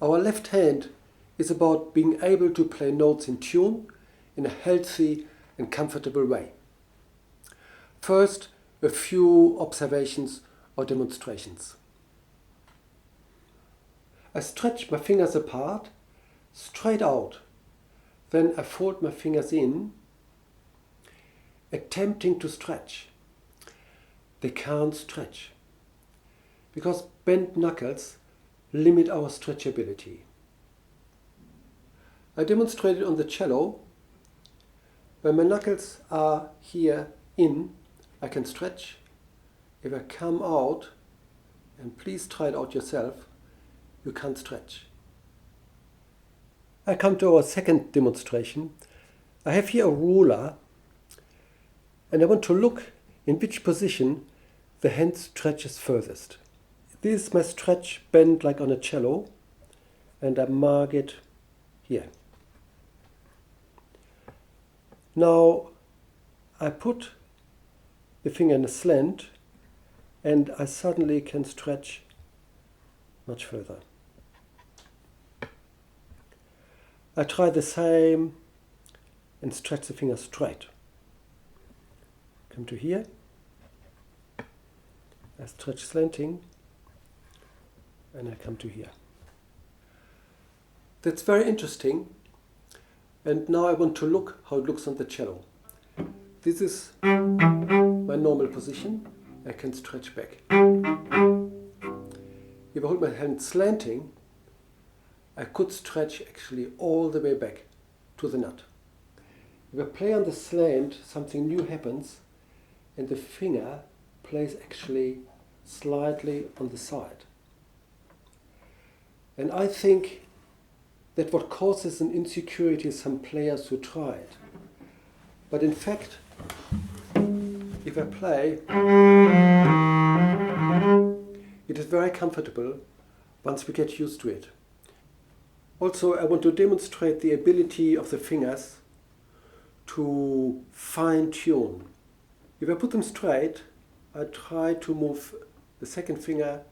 Our left hand is about being able to play notes in tune in a healthy and comfortable way. First, a few observations or demonstrations. I stretch my fingers apart, straight out. Then I fold my fingers in, attempting to stretch. They can't stretch because bent knuckles limit our stretchability. I demonstrated on the cello. When my knuckles are here in, I can stretch. If I come out, and please try it out yourself, you can't stretch. I come to our second demonstration. I have here a ruler and I want to look in which position the hand stretches furthest. This is my stretch bend like on a cello, and I mark it here. Now I put the finger in a slant and I suddenly can stretch much further. I try the same and stretch the finger straight. Come to here. I stretch slanting and I come to here. That's very interesting. And now I want to look how it looks on the cello. This is my normal position. I can stretch back. If I hold my hand slanting, I could stretch actually all the way back to the nut. If I play on the slant, something new happens and the finger plays actually slightly on the side. And I think that what causes an insecurity is some players who try it. But in fact, if I play, it is very comfortable once we get used to it. Also, I want to demonstrate the ability of the fingers to fine-tune. If I put them straight, I try to move the second finger,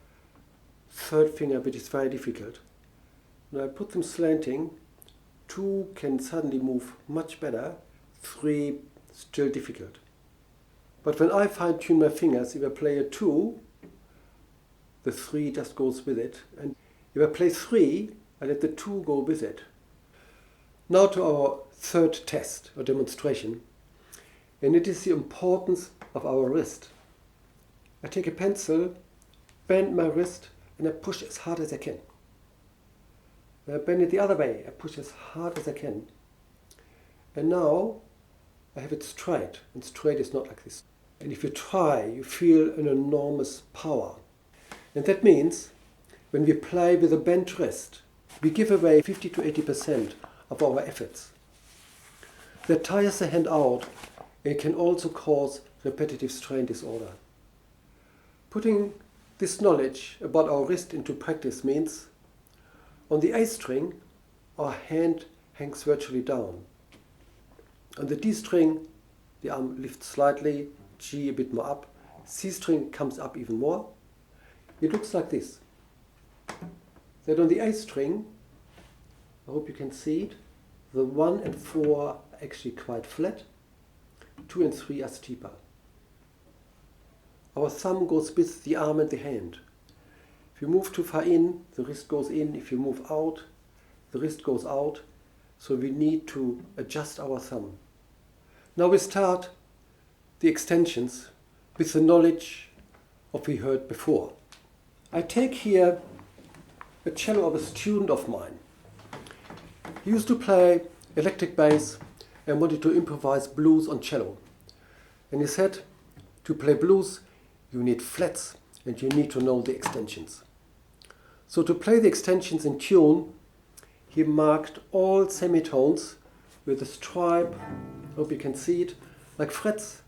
third finger, which is very difficult. When I put them slanting, 2 can suddenly move much better, 3 still difficult. But when I fine-tune my fingers, if I play a 2, the 3 just goes with it. And if I play 3, I let the 2 go with it. Now to our third test or demonstration, and it is the importance of our wrist. I take a pencil, bend my wrist, and I push as hard as I can. When I bend it the other way, I push as hard as I can. And now I have it straight, and straight is not like this. And if you try, you feel an enormous power. And that means when we play with a bent wrist, we give away 50 to 80% of our efforts. That tires the hand out and can also cause repetitive strain disorder. Putting this knowledge about our wrist into practice means on the A string, our hand hangs virtually down. On the D string, the arm lifts slightly, G a bit more up, C string comes up even more. It looks like this. That on the A string, I hope you can see it, the 1 and 4 are actually quite flat, 2 and 3 are steeper. Our thumb goes with the arm and the hand. If you move too far in, the wrist goes in. If you move out, the wrist goes out. So we need to adjust our thumb. Now we start the extensions with the knowledge of what we heard before. I take here a cello of a student of mine. He used to play electric bass and wanted to improvise blues on cello. And he said, to play blues, you need flats and you need to know the extensions. So to play the extensions in tune, he marked all semitones with a stripe, hope you can see it, like frets.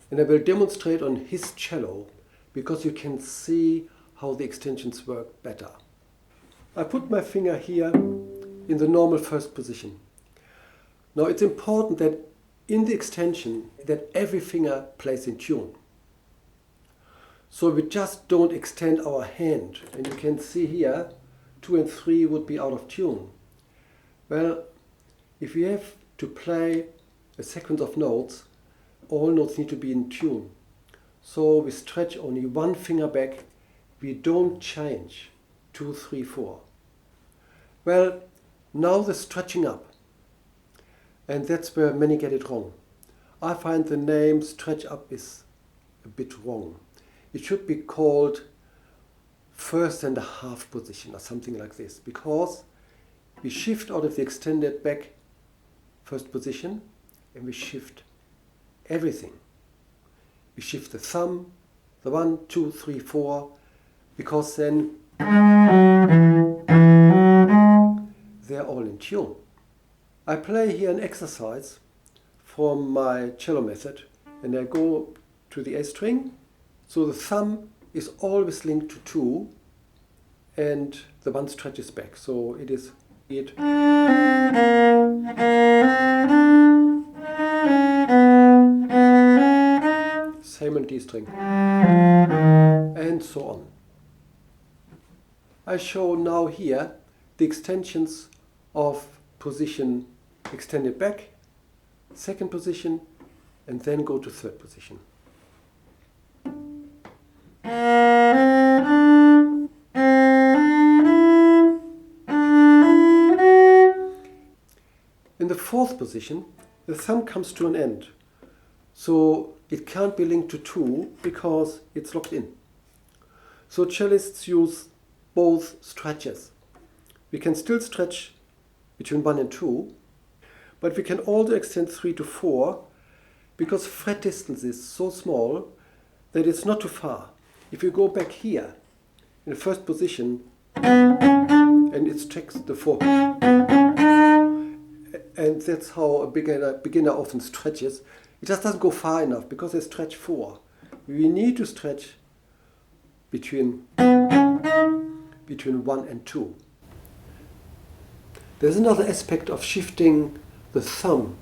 And I will demonstrate on his cello because you can see how the extensions work better. I put my finger here in the normal first position. Now it's important that in the extension that every finger plays in tune. So we just don't extend our hand. And you can see here 2 and 3 would be out of tune. Well, if we have to play a sequence of notes, all notes need to be in tune. So we stretch only one finger back. We don't change 2, 3, 4. Well, now the stretching up. And that's where many get it wrong. I find the name stretch up is a bit wrong. It should be called first and a half position or something like this, because we shift out of the extended back first position and we shift everything. We shift the thumb, the 1, 2, 3, 4, because then they're all in tune. I play here an exercise from my cello method, and I go to the A string, so the thumb is always linked to 2 and the 1 stretches back, so it is it. Same on D string, and so on. I show now here the extensions of position extended back, second position, and then go to third position. In the fourth position, the thumb comes to an end, so it can't be linked to 2 because it's locked in. So cellists use both stretches. We can still stretch between 1 and 2, but we can also extend 3 to 4 because fret distance is so small that it's not too far. If you go back here in the first position and it strikes the 4, and that's how a beginner often stretches, it just doesn't go far enough because they stretch 4. We need to stretch between 1 and 2. There's another aspect of shifting the thumb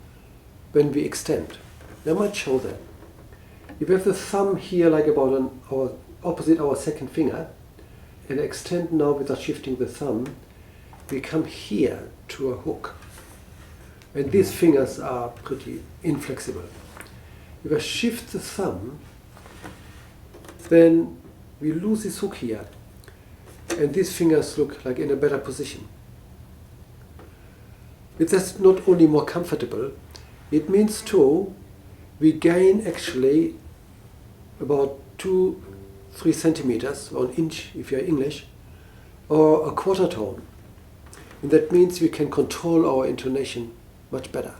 when we extend. I might show that. If we have the thumb here like about opposite our second finger, and extend now without shifting the thumb, we come here to a hook. And these fingers are pretty inflexible. If I shift the thumb, then we lose this hook here. And these fingers look like in a better position. But that's not only more comfortable, it means too, we gain actually about 2-3 centimeters, or an inch if you're English, or a quarter tone. And that means we can control our intonation much better.